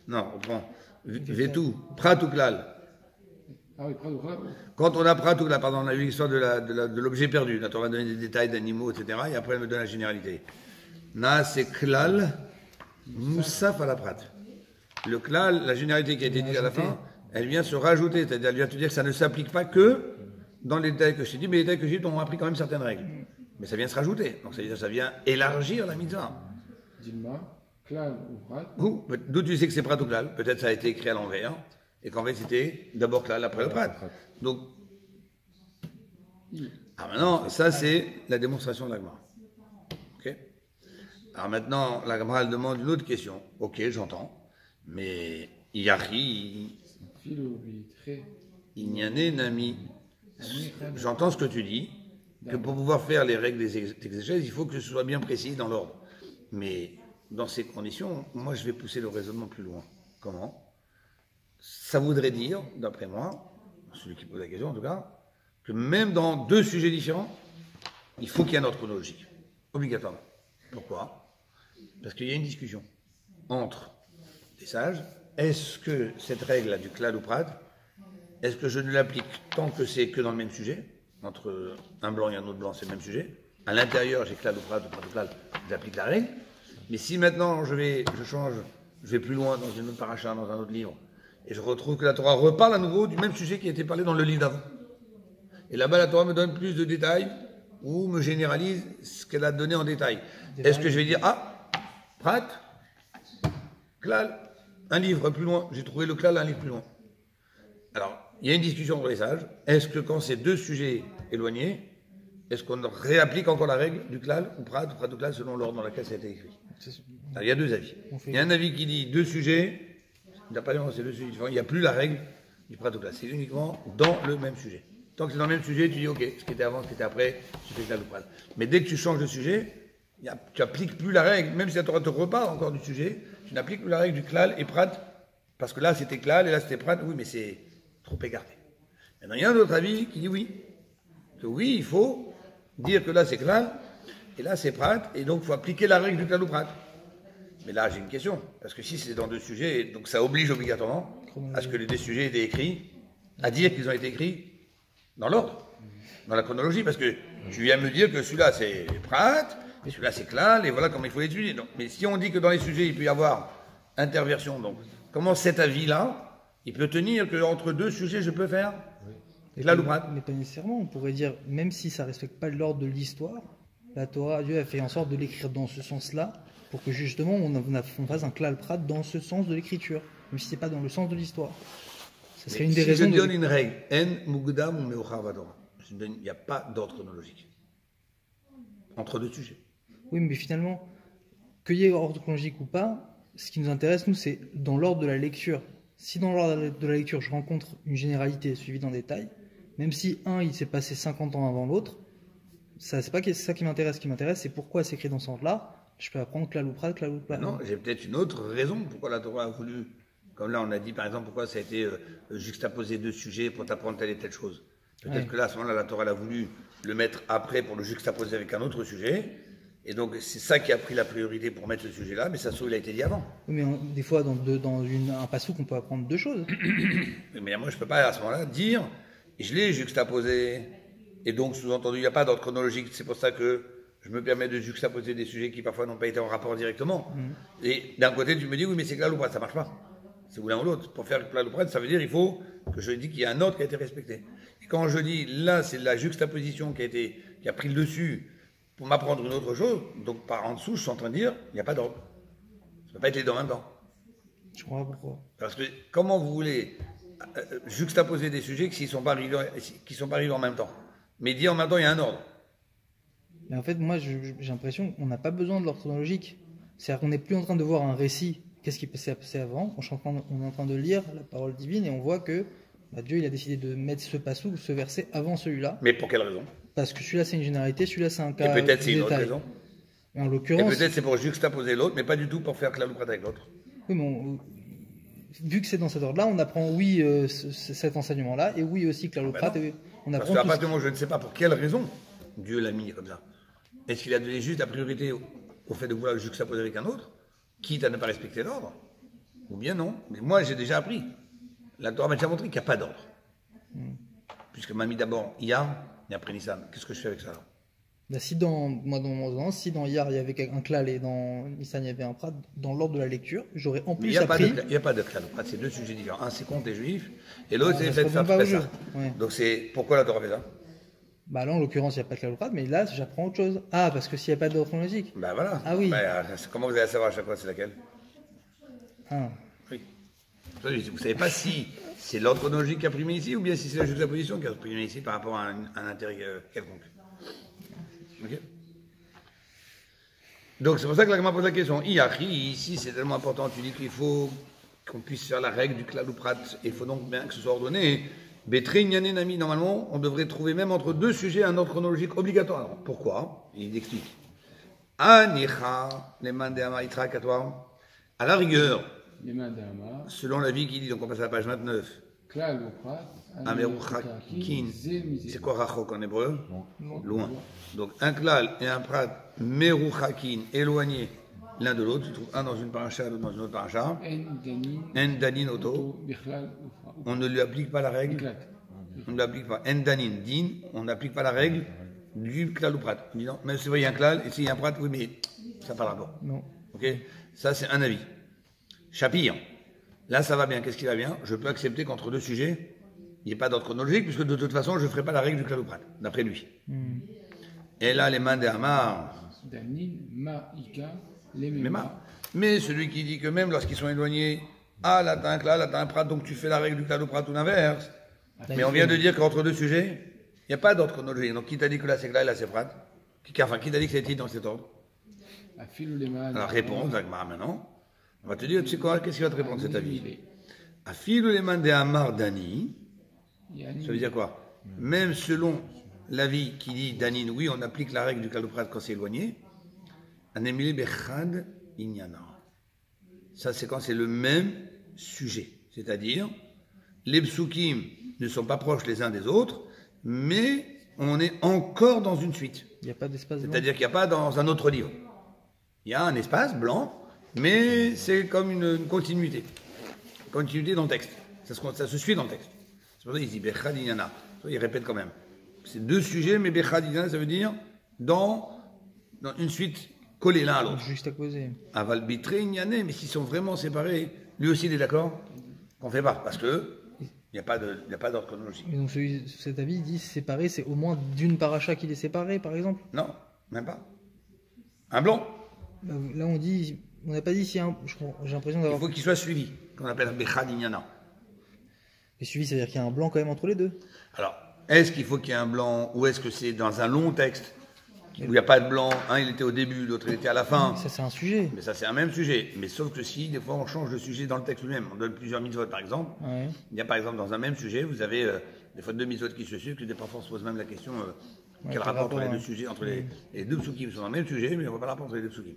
Non, on prend. J'ai tout. Prat ou klal. Ah oui, prat ou klal. Quand on a prat ou klal, pardon, on a eu l'histoire de l'objet perdu. Là, on va donner des détails d'animaux, etc. Et après, elle me donne la généralité. Na, c'est klal. Moussaf à la prat. Le klal, la généralité qui a été dite à la fin, elle vient se rajouter, c'est-à-dire elle vient te dire que ça ne s'applique pas que dans les détails que je t'ai dit, mais les détails que j'ai dit ont appris quand même certaines règles. Mais ça vient se rajouter, donc ça vient élargir la mitzvah. Dilma, klal ou prat. D'où tu sais que c'est prat ou klal? Peut-être ça a été écrit à l'envers, et qu'en fait c'était d'abord klal, après le prat. Donc, maintenant, ça c'est la démonstration de la Gemara. Ok? Alors maintenant, la Gemara elle demande une autre question. Ok, j'entends, mais Yari, Inyane Nami, j'entends ce que tu dis, que pour pouvoir faire les règles des exégèses, il faut que ce soit bien précis dans l'ordre. Mais dans ces conditions, moi je vais pousser le raisonnement plus loin. Comment? Ça voudrait dire, d'après moi, celui qui pose la question en tout cas, que même dans deux sujets différents, il faut qu'il y ait un ordre chronologique, obligatoirement. Pourquoi? Parce qu'il y a une discussion entre les sages. Est-ce que cette règle-là du klal ou prat, est-ce que je ne l'applique tant que c'est que dans le même sujet, entre un blanc et un autre blanc, c'est le même sujet. À l'intérieur, j'ai klal ou prat ou klal, j'applique la règle. Mais si maintenant je change, je vais plus loin dans une autre paracha, dans un autre livre, et je retrouve que la Torah reparle à nouveau du même sujet qui a été parlé dans le livre d'avant. Et là-bas, la Torah me donne plus de détails ou me généralise ce qu'elle a donné en détail. Est-ce que je vais dire, ah, prat, klal, un livre plus loin, j'ai trouvé le klal un livre plus loin. Alors, il y a une discussion entre les sages. Est-ce que quand c'est deux sujets éloignés, est-ce qu'on réapplique encore la règle du klal ou prat ou klal selon l'ordre dans lequel ça a été écrit? Alors, il y a deux avis. Il y a un avis qui dit deux sujets, il n'a pas dit c'est deux sujets différents, il n'y a plus la règle du prat ou klal, c'est uniquement dans le même sujet. Tant que c'est dans le même sujet, tu dis ok, ce qui était avant, ce qui était après, tu fais klal ou prat. Mais dès que tu changes de sujet, tu n'appliques plus la règle, même si la Torah te reparle encore du sujet, tu n'appliques plus la règle du klal et prat, parce que là c'était klal et là c'était prat, oui, mais c'est trop écarté. Maintenant, il y a un autre avis qui dit oui, que oui, il faut dire que là c'est klal, et là c'est prat, et donc il faut appliquer la règle du klal prat. Mais là j'ai une question, parce que si c'est dans deux sujets, donc ça oblige obligatoirement à ce que les deux sujets aient été écrits, à dire qu'ils ont été écrits dans l'ordre, dans la chronologie, parce que tu viens me dire que celui-là c'est prat, et celui-là c'est klal, et voilà comment il faut l'étudier. Mais si on dit que dans les sujets il peut y avoir interversion, donc comment cet avis-là, il peut tenir qu'entre deux sujets je peux faire klal ou prat? Mais pas nécessairement, on pourrait dire, même si ça ne respecte pas l'ordre de l'histoire, la Torah, Dieu a fait en sorte de l'écrire dans ce sens-là, pour que justement on fasse un klal prat dans ce sens de l'écriture, même si ce n'est pas dans le sens de l'histoire. Ça serait une des Si raisons je donne une règle, en mugdam ou meochar vadora, il n'y a pas d'ordre chronologique entre deux sujets. Oui, mais finalement, qu'il y ait ordre chronologique ou pas, ce qui nous intéresse, nous, c'est dans l'ordre de la lecture. Si dans l'ordre de la lecture, je rencontre une généralité suivie d'un détail, même si un, il s'est passé 50 ans avant l'autre, c'est pas ça qui m'intéresse. Ce qui m'intéresse, c'est pourquoi c'est écrit dans ce sens-là. Je peux apprendre klal ou prat, klal ou prat. Non, j'ai peut-être une autre raison pourquoi la Torah a voulu, comme là on a dit par exemple pourquoi ça a été juxtaposé deux sujets pour t'apprendre telle et telle chose. Peut-être que là, à ce moment-là, la Torah a voulu le mettre après pour le juxtaposer avec un autre sujet. Et donc, c'est ça qui a pris la priorité pour mettre ce sujet-là, mais ça se trouve, il a été dit avant. Oui, mais des fois, dans un passouk, on peut apprendre deux choses. Mais moi, je ne peux pas, à ce moment-là, dire, je l'ai juxtaposé, et donc, sous-entendu, il n'y a pas d'ordre chronologique. C'est pour ça que je me permets de juxtaposer des sujets qui, parfois, n'ont pas été en rapport directement. Et d'un côté, tu me dis, oui, mais c'est klal ou prat, ça ne marche pas. C'est l'un ou l'autre. Pour faire klal ou prat, ça veut dire il faut que je dis qu'il y a un ordre qui a été respecté. Et quand je dis, là, c'est la juxtaposition qui a pris le dessus pour m'apprendre une autre chose, donc par en dessous, je suis en train de dire, il n'y a pas d'ordre. Ça ne peut pas être les deux en même temps. Je comprends pas pourquoi. Parce que comment vous voulez juxtaposer des sujets qui ne sont pas arrivés en même temps? Mais dire en même temps, il y a un ordre. Mais en fait, moi, j'ai l'impression qu'on n'a pas besoin de l'ordre chronologique. C'est-à-dire qu'on n'est plus en train de voir un récit. Qu'est-ce qui s'est passé avant? On est en train de lire la parole divine et on voit que Dieu il a décidé de mettre ce passouk, ce verset avant celui-là. Mais pour quelle raison? Parce que celui-là c'est une généralité, celui-là c'est un cas. Et peut-être c'est une autre détail. raison. Et en Et l'occurrence. peut-être c'est pour juxtaposer l'autre, mais pas du tout pour faire klal ou prat avec l'autre. Oui, mais vu que c'est dans cet ordre-là, on apprend oui cet enseignement-là et oui aussi klal ou prat. non. On Parce apprend qu'à tout partir du moment où je ne sais pas pour quelle raison Dieu l'a mis comme ça. Est-ce qu'il a donné juste la priorité au fait de vouloir le juxtaposer avec un autre, quitte à ne pas respecter l'ordre? Ou bien non. Mais moi j'ai déjà appris. La Torah m'a déjà montré qu'il n'y a pas d'ordre. Puisque m'a mis d'abord Iyar et après Nissan. Qu'est-ce que je fais avec ça alors? Bah, si dans Iyar il y avait un klal et dans Nissan il y avait un prat, dans l'ordre de la lecture, j'aurais en Mais plus il appris. n'y a pas de klal ou prat, c'est deux sujets différents. Un c'est contre les juifs et l'autre c'est le ça fait de se faire répond pas tout au ça. jeu. Ouais. Donc c'est pourquoi la Torah fait ça? Bah là en l'occurrence il n'y a pas de klal ou prat, mais là j'apprends autre chose. Ah parce que s'il n'y a pas d'ordre chronologique. Ben voilà. Ah oui. Comment vous allez savoir à chaque fois c'est laquelle? Ah. Oui. Vous ne savez pas si c'est l'ordre chronologique qui a primé ici ou bien si c'est la juxtaposition qui a primé ici par rapport à un intérêt quelconque. Ok. Donc c'est pour ça que la Gemara pose la question. Ici c'est tellement important, tu dis qu'il faut qu'on puisse faire la règle du klal ou prat, et il faut donc bien que ce soit ordonné. Betré Nyané Nami, normalement, on devrait trouver même entre deux sujets un ordre chronologique obligatoire. Alors, pourquoi? Il explique. Anicha, les mains de Amaitra, à la rigueur, Les mains d'Amar, selon la vie qui dit, donc on passe à la page 29, klal ou prat, Ameruchakin, c'est quoi rachok en hébreu? Loin. Loin. Donc un klal et un prat, Meruchakin, éloignés l'un de l'autre, tu trouves un dans une paracha, l'autre dans une autre paracha, En danin, En danin oto, to, bichlal, ou on ne lui applique pas la règle, éclate. on ne l'applique pas. En danin, din, on n'applique pas la règle du klal ou prat. On dit non, même s'il y a un klal et s'il y a un prat, oui, mais ça n'a pas rapport. Non. Ok? Ça, c'est un avis. Shapir. Là, ça va bien. Qu'est-ce qui va bien? Je peux accepter qu'entre deux sujets, il n'y ait pas d'ordre chronologique, puisque de toute façon, je ne ferai pas la règle du klal ou prat, d'après lui. Et là, les mains d'Amar, Danin, ma'ika, les mais mêmes. Mais celui qui dit que même lorsqu'ils sont éloignés, ah, là, t'as un klal, là, t'as un prat, donc tu fais la règle du klal ou prat ou l'inverse. Mais on vient de dire qu'entre deux sujets, il n'y a pas d'ordre chronologique. Donc, qui t'a dit que là, c'est klal et là, c'est prat? Qui t'a dit que c'était dans cet ordre? Afilou les mains. Alors, réponse, maintenant. On va te dire, tu sais quoi, qu'est-ce qu'il va te répondre cet avis? Afilou les mains de Amar Dani, ça veut dire quoi? Même selon l'avis qui dit Danin, oui, on applique la règle du klal ou prat quand c'est éloigné. Anemile bechad inyana. Ça, c'est quand c'est le même sujet. C'est-à-dire, les psukim ne sont pas proches les uns des autres, mais on est encore dans une suite. Il n'y a pas d'espace blanc. C'est-à-dire qu'il n'y a pas dans un autre livre. Il y a un espace blanc, mais c'est comme une continuité. Continuité dans le texte. Ça se suit dans le texte. C'est pour ça qu'il dit Bechad Inyana. Il répète quand même. C'est deux sujets, mais Bechad Inyana, ça veut dire dans une suite collée l'un à l'autre. Juste à causer. Aval Bitré Inyane, mais s'ils sont vraiment séparés, lui aussi il est d'accord qu'on ne fait pas. Parce que il n'y a pas d'ordre chronologique. Et donc cet avis dit séparé, c'est au moins d'une paracha qu'il est séparé, par exemple. Non, même pas. Un blanc. Bah, là on dit, on n'a pas dit si j'ai l'impression Il d'avoir. faut qu'il soit suivi, qu'on appelle Bechad Inyana. Et suivi, c'est-à-dire qu'il y a un blanc quand même entre les deux. Alors, est-ce qu'il faut qu'il y ait un blanc ou est-ce que c'est dans un long texte où il n'y a pas de blanc, un il était au début, l'autre il était à la fin. Ça c'est un sujet. Mais ça c'est un même sujet. Mais sauf que si, des fois on change de sujet dans le texte lui-même, on donne plusieurs mitzvot par exemple. Ouais. Il y a par exemple dans un même sujet, vous avez des fois deux mitzvot qui se suivent, que des parfois on se pose même la question quel rapport entre les deux sujets, entre les deux psukim sont dans le même sujet, mais on ne voit pas le rapport entre les deux psukim.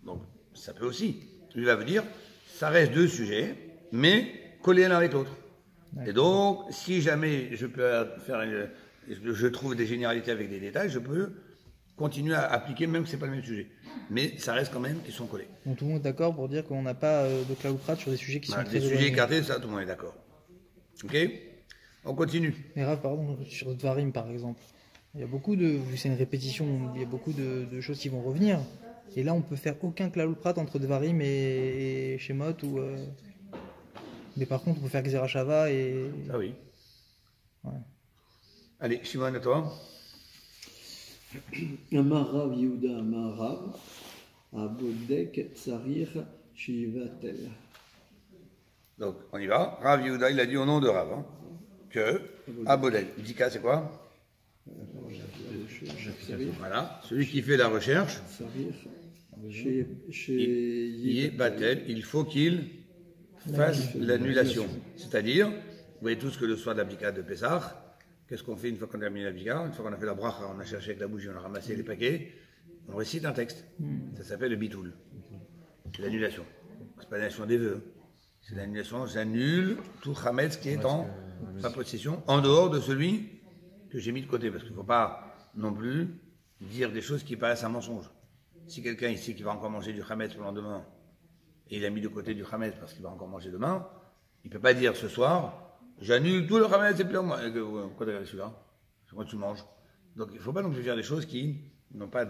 Donc ça peut aussi. Lui va vous dire, ça reste deux sujets, mais collés l'un avec l'autre. Et donc, si jamais je peux je trouve des généralités avec des détails, je peux continuer à appliquer même que c'est pas le même sujet. Mais ça reste quand même qu'ils sont collés. Donc tout le monde est d'accord pour dire qu'on n'a pas de Klauprat sur des sujets qui sont très Des sujets éloignés. écartés, ça tout le monde est d'accord. Ok? On continue. Mais Rav, pardon, sur Dvarim par exemple, il y a beaucoup vu que c'est une répétition, il y a beaucoup de choses qui vont revenir. Et là, on peut faire aucun Klauprat entre Dvarim et Shemot ou. Mais par contre, on peut faire Xerashava et. Ah oui. Ouais. Allez, Shimon, à toi. Amar Rav Yehuda Amar Rav Abodek Tsarir Shivatel. Donc, on y va. Rav Yehuda, il a dit au nom de Rav que Abodel. Dika, c'est quoi? Voilà. Celui qui fait la recherche, chez Batel, il faut qu'il fasse l'annulation. C'est-à-dire, vous voyez tous que le soir de l'abdicat de Pessah, qu'est-ce qu'on fait une fois qu'on a terminé l'abdicat? Une fois qu'on a fait la bracha, on a cherché avec la bougie, on a ramassé les paquets, on récite un texte. Ça s'appelle le bitoul. C'est l'annulation. C'est pas l'annulation des vœux. C'est l'annulation, j'annule tout Hametz qui est en ma possession, en dehors de celui que j'ai mis de côté. Parce qu'il ne faut pas non plus dire des choses qui paraissent un mensonge. Si quelqu'un ici qui va encore manger du Hametz pour le lendemain, et il a mis de côté du Hametz parce qu'il va encore manger demain, il ne peut pas dire ce soir, j'annule tout le Hametz et puis moi. Pourquoi tu as celui-là? Moi tu manges. Donc il ne faut pas non plus dire des choses qui n'ont pas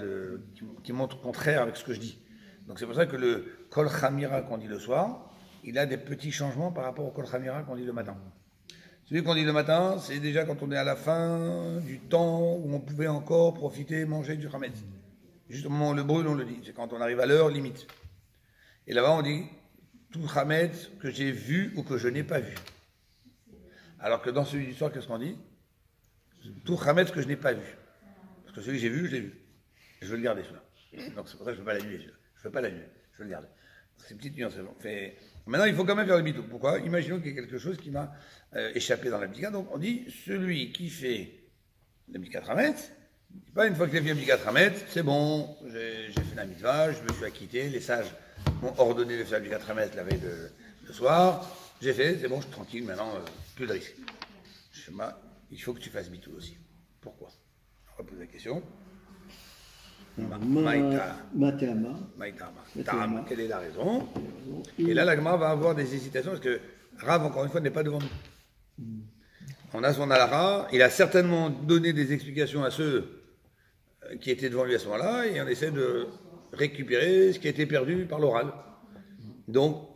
qui montrent contraire avec ce que je dis. Donc c'est pour ça que le Kol Chamira qu'on dit le soir, il a des petits changements par rapport au Kol Chamira qu'on dit le matin. Celui qu'on dit le matin, c'est déjà quand on est à la fin du temps où on pouvait encore profiter, manger du Hametz. Juste au moment où le brûle, on le dit. C'est quand on arrive à l'heure limite. Et là-bas, on dit tout Hametz que j'ai vu ou que je n'ai pas vu. Alors que dans celui du soir, qu'est-ce qu'on dit? Tout Hametz que je n'ai pas vu. Parce que celui que j'ai vu, je l'ai vu. Et je veux le garder, celui-là. Donc c'est pour ça que je ne veux pas l'annuler, celui-là. Je ne veux pas l'annuler, je veux le garder. C'est une petite nuance. Maintenant, il faut quand même faire le bidou. Pourquoi? Imaginons qu'il y ait quelque chose qui m'a échappé dans l'abdicat. Donc on dit, celui qui fait l'abdicat Hametz, pas une fois que j'ai fait l'abdicat Hametz, c'est bon, j'ai fait la mitzvah, je me suis acquitté, les sages m'ont ordonné de faire l'abdicat Hametz la veille de soir, j'ai fait, c'est bon, je suis tranquille, maintenant, plus de risque. Il faut que tu fasses bidou aussi. Pourquoi? On va poser la question. Matama. Quelle est la raison? Et là, la Gemara va avoir des hésitations parce que Rav, encore une fois, n'est pas devant nous. On a son alara, il a certainement donné des explications à ceux qui étaient devant lui à ce moment-là et on essaie de récupérer ce qui a été perdu par l'oral. Donc,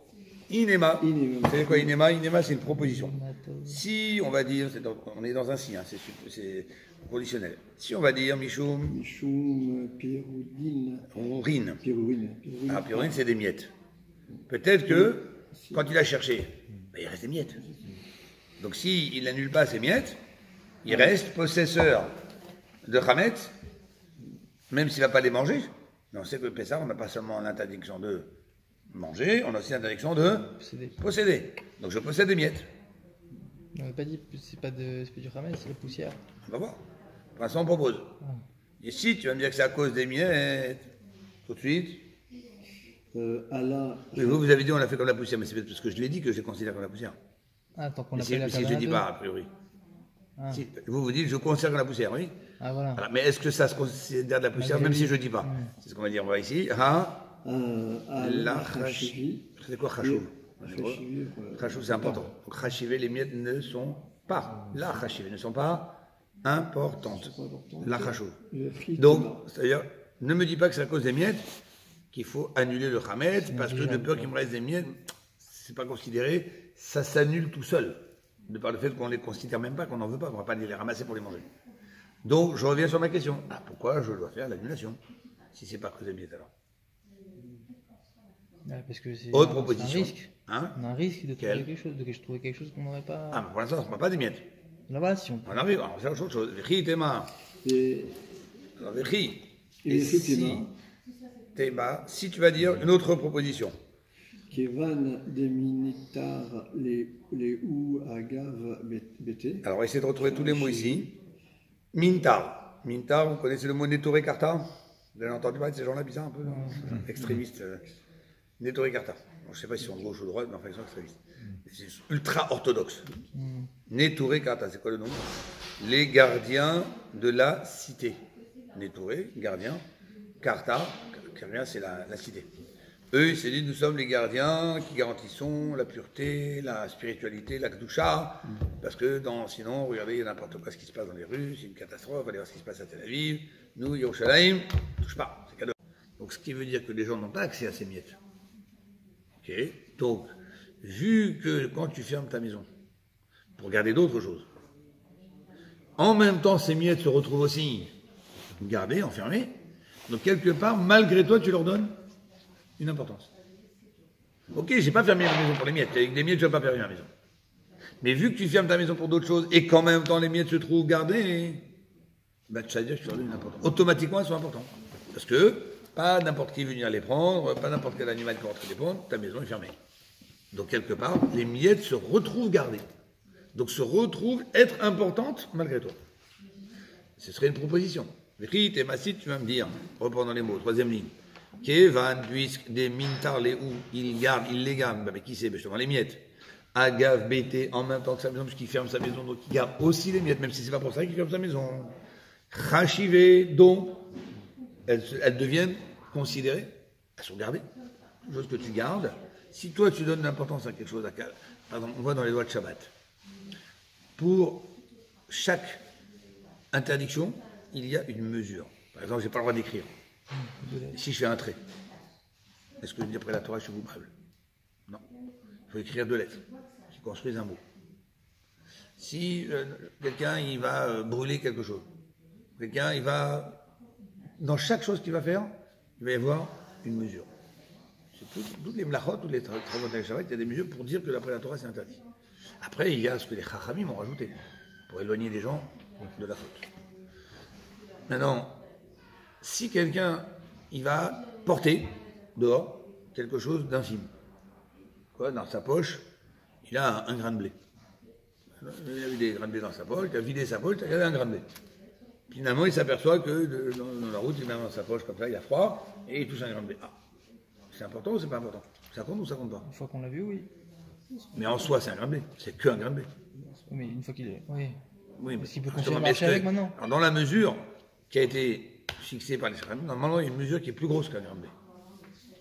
Inema. Vous savez quoi, Inema? Inema, c'est une proposition. Si, on va dire, on est dans un si, hein, c'est conditionnel. Si on va dire Mishum Pirudin. Rin. Pirudin. Ah, Pirudin, c'est des miettes. Peut-être que, quand il a cherché, il reste des miettes. Donc s'il n'annule pas ces miettes, il reste possesseur de Hametz, même s'il ne va pas les manger. Mais on sait que le Pessah, on n'a pas seulement l'interdiction de manger, on a aussi l'interdiction de posséder. Donc je possède des miettes. On n'a pas dit c'est pas du Hametz, c'est la poussière. On va voir. Pour l'instant, on propose. Et si tu vas me dire que c'est à cause des miettes, tout de suite. Allah. Mais vous avez dit on l'a fait comme la poussière, mais c'est parce que je lui ai dit que je les considère comme la poussière. Ah, tant qu'on si l'appelle la je ne dis pas, a priori. Ah. Si, vous dites, je considère la poussière, oui. Ah, voilà. Voilà. Mais est-ce que ça se considère de la poussière, Malgré même lui. si je ne dis pas? C'est ce qu'on va dire. On va ici. Ha, la Chachivi. c'est quoi chachouv? Chachivi, voilà. Chachouv, c'est important. Donc, chachivé, les miettes ne sont pas, la chachivé, ne sont pas importantes. La chachouv. Donc, c'est-à-dire, ne me dis pas que c'est à cause des miettes qu'il faut annuler le chametz, parce que de peur qu'il me reste des miettes, c'est pas considéré, ça s'annule tout seul. De par le fait qu'on les considère même pas, qu'on n'en veut pas, qu'on va pas les ramasser pour les manger. Donc, je reviens sur ma question. Ah, pourquoi je dois faire l'annulation? Si c'est pas à cause des miettes, alors. Parce que c'est Autre c'est proposition. un risque. Hein? On a un risque de trouver Quel? quelque chose, de trouver quelque chose qu'on n'aurait pas. Ah, mais pour l'instant, on ne parle pas des miettes. Là-bas, si on. On arrive, alors c'est autre chose. Véchi, Théma. Et Alors, Véchi. Et si, Théma, si tu vas dire une autre proposition. Kevan de Minitar les ou agav bété. Alors, on va essayer de retrouver tous les mots ici. Mintar. Mintar, vous connaissez le mot Netoré Karta? Vous avez entendu parler de ces gens-là bizarres un peu, non? Extrémistes. Netoré Karta. Bon, je ne sais pas s'ils sont de gauche ou de droite, mais enfin, ils sont extrémistes. C'est ultra orthodoxe. Netoré Karta, c'est quoi le nom? Les gardiens de la cité. Netoré, gardien. Karta, gardien, c'est la cité. Eux, ils se disent, nous sommes les gardiens qui garantissons la pureté, la spiritualité, la Kedusha, parce que sinon, regardez, il y a n'importe quoi ce qui se passe dans les rues, c'est une catastrophe, allez voir ce qui se passe à Tel Aviv, nous, Yerushalayim, touche pas, c'est cadeau. Donc, ce qui veut dire que les gens n'ont pas accès à ces miettes. Ok? Donc, vu que quand tu fermes ta maison, pour garder d'autres choses, en même temps, ces miettes se retrouvent aussi gardées, enfermées, donc quelque part, malgré toi, tu leur donnes une importance. Ok, j'ai pas fermé ma maison pour les miettes. Avec des miettes, je vais pas fermer ma maison. Mais vu que tu fermes ta maison pour d'autres choses et qu'en même temps les miettes se trouvent gardées, ben, ça veut dire que tu leur donnes une importance. Automatiquement, elles sont importantes. Parce que pas n'importe qui veut venir les prendre, pas n'importe quel animal qui va rentrer les prendre, ta maison est fermée. Donc quelque part, les miettes se retrouvent gardées. Donc se retrouvent être importantes malgré toi. Ce serait une proposition. Rit et Massit, tu vas me dire, reprenons les mots, troisième ligne. Kevan, puisque des mintar les ou, il les garde, mais qui c'est? Justement, les miettes. Agav, bété, en même temps que sa maison, puisqu'il ferme sa maison, donc il garde aussi les miettes, même si c'est pas pour ça qu'il ferme sa maison. Chachivé, donc, elles deviennent considérées, elles sont gardées. Une chose que tu gardes. Si toi tu donnes l'importance à quelque chose, par exemple, on voit dans les lois de Shabbat, pour chaque interdiction, il y a une mesure. Par exemple, j'ai pas le droit d'écrire. Si je fais un trait, est-ce que je dis après la Torah, je suis coupable? Non. Il faut écrire 2 lettres qui construisent un mot. Si quelqu'un il va brûler quelque chose, quelqu'un il va, dans chaque chose qu'il va faire, il va y avoir une mesure. C'est toutes les mlachot, tous les travaux de Shabbat, il y a des mesures pour dire que d'après la Torah c'est interdit. Après, il y a ce que les chachamim ont rajouté pour éloigner les gens de la faute. Maintenant, si quelqu'un, il va porter dehors quelque chose d'infime, quoi, dans sa poche, il a un grain de blé. Il a eu des grains de blé dans sa poche, il a vidé sa poche, il y avait un grain de blé. Finalement, il s'aperçoit que dans la route, il met dans sa poche comme ça, il a froid, et il touche un grain de blé. Ah, c'est important ou c'est pas important? Ça compte ou ça compte pas? Une fois qu'on l'a vu, oui. Mais en soi, c'est un grain de blé, c'est qu'un grain de blé. Mais une fois qu'il est. Oui. Oui, mais Est-ce qu'il peut justement, continuer à marcher avec maintenant? alors, dans la mesure qui a été fixée par les chachamim, normalement, il y a une mesure qui est plus grosse qu'un grain de blé.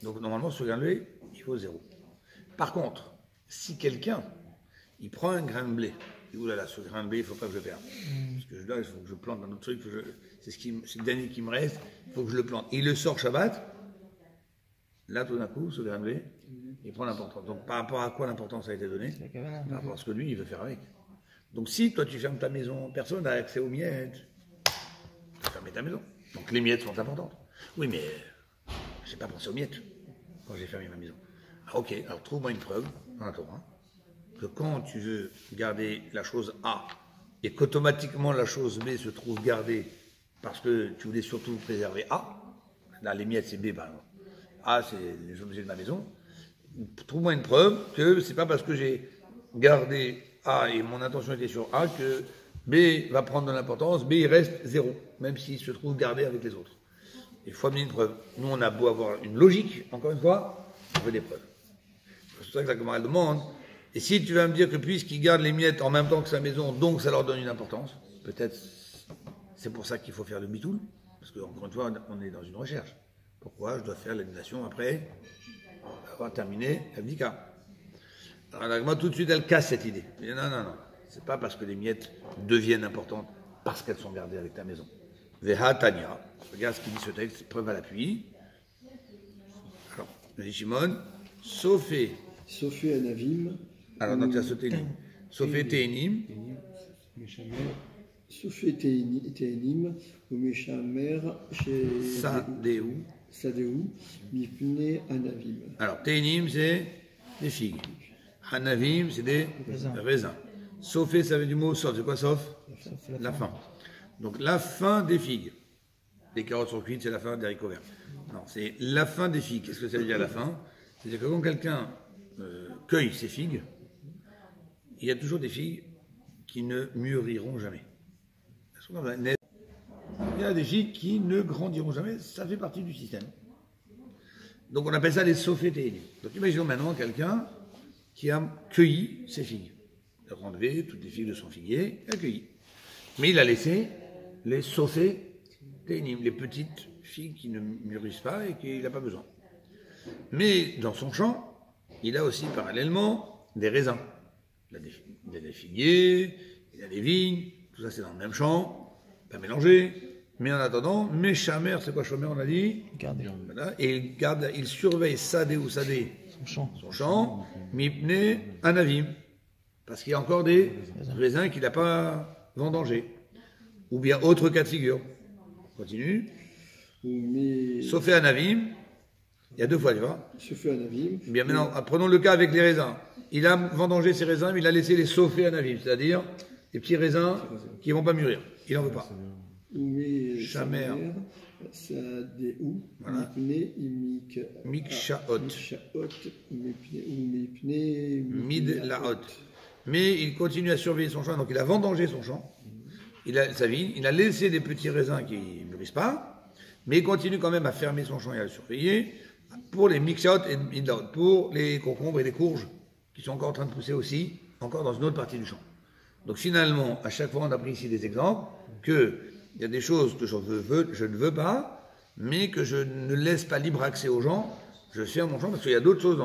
Donc, normalement, ce grain de blé, il faut 0. Par contre, si quelqu'un, il prend un grain de blé, il dit, oulala, ce grain de blé, il ne faut pas que je le perde. Parce que il faut que je plante dans autre truc, c'est le dernier qui me reste, il faut que je le plante. Et il le sort Shabbat, là, tout d'un coup, ce grain de blé, il prend l'importance. Donc, par rapport à quoi l'importance a été donnée? Par rapport à ce que lui, il veut faire avec. Donc, si toi, tu fermes ta maison, personne n'a accès aux miettes, tu vas fermer ta maison. Donc, les miettes sont importantes. Oui, mais je n'ai pas pensé aux miettes quand j'ai fermé ma maison. Ah, ok, alors trouve-moi une preuve dans la Torah que quand tu veux garder la chose A et qu'automatiquement la chose B se trouve gardée parce que tu voulais surtout préserver A, là, les miettes, c'est B, par exemple. A, c'est les objets de ma maison. Trouve-moi une preuve que c'est pas parce que j'ai gardé A et mon intention était sur A que B va prendre de l'importance, B il reste 0, même s'il se trouve gardé avec les autres. Il faut amener une preuve. Nous, on a beau avoir une logique, encore une fois, on veut des preuves. C'est pour ça que la Gemara demande Et si tu vas me dire que puisqu'il garde les miettes en même temps que sa maison, donc ça leur donne une importance, peut-être c'est pour ça qu'il faut faire le bitoul, parce qu'encore une fois, on est dans une recherche. Pourquoi je dois faire l'annulation après avoir terminé l'abdika? Alors l'agma tout de suite elle casse cette idée. Elle dit, non, c'est pas parce que les miettes deviennent importantes parce qu'elles sont gardées avec ta maison. Veha Tanya, regarde ce qu'il dit ce texte, preuve à l'appui. Alors, le dit Shimon, Sofé. Sofé Anavim. Alors, non, tu as sauté Nim. Sofé Teinim. Sofé Teinim, ou Meshamer, chez Sadeu, Mipne Anavim. Alors, Teinim, c'est des figues. Anavim, c'est des raisins. Sofé, ça veut du mot sauf. C'est quoi sauf? La fin. Donc, la fin des figues. Les carottes sont cuites, c'est la fin des haricots verts. Non, c'est la fin des figues. Qu'est-ce que ça veut dire la fin? C'est-à-dire que quand quelqu'un cueille ses figues, il y a toujours des figues qui ne mûriront jamais. Il y a des figues qui ne grandiront jamais, ça fait partie du système. Donc on appelle ça les sophétéides. Donc imaginons maintenant quelqu'un qui a cueilli ses figues. Il a enlevé toutes les figues de son figuier, il a cueilli. Mais il a laissé les sophétéides, les petites figues qui ne mûrissent pas et qu'il n'a pas besoin. Mais dans son champ, il a aussi parallèlement des raisins. Il a des figuiers, il a des vignes, tout ça c'est dans le même champ, pas mélangé. Mais en attendant, Meshamer, c'est quoi Shomer, on a dit? Voilà, et il surveille Sadé ou Sadé, son champ, Mipne Anavim, parce qu'il y a encore des raisins qu'il n'a pas vendangés. Ou bien autre cas de figure. Continue. Sofé Anavim, il y a deux fois, tu vois. Sofé Anavim. Bien maintenant, prenons le cas avec les raisins. Il a vendangé ses raisins, mais il a laissé les Sofé Anavim, c'est-à-dire des petits raisins qui ne vont pas mûrir. Il n'en veut pas. Shamer. Sadeu, Voilà. Mikshaot. Mid Laot. Mais il continue à surveiller son champ, donc il a vendangé son champ, il a sa vigne, il a laissé des petits raisins qui ne mûrissent pas, mais il continue quand même à fermer son champ et à le surveiller pour les Mikshaot et Midlaot, pour les concombres et les courges qui sont encore en train de pousser aussi, encore dans une autre partie du champ. Donc finalement, à chaque fois, on a pris ici des exemples que il y a des choses que je ne veux pas, mais que je ne laisse pas libre accès aux gens. Je ferme mon champ parce qu'il y a d'autres choses dans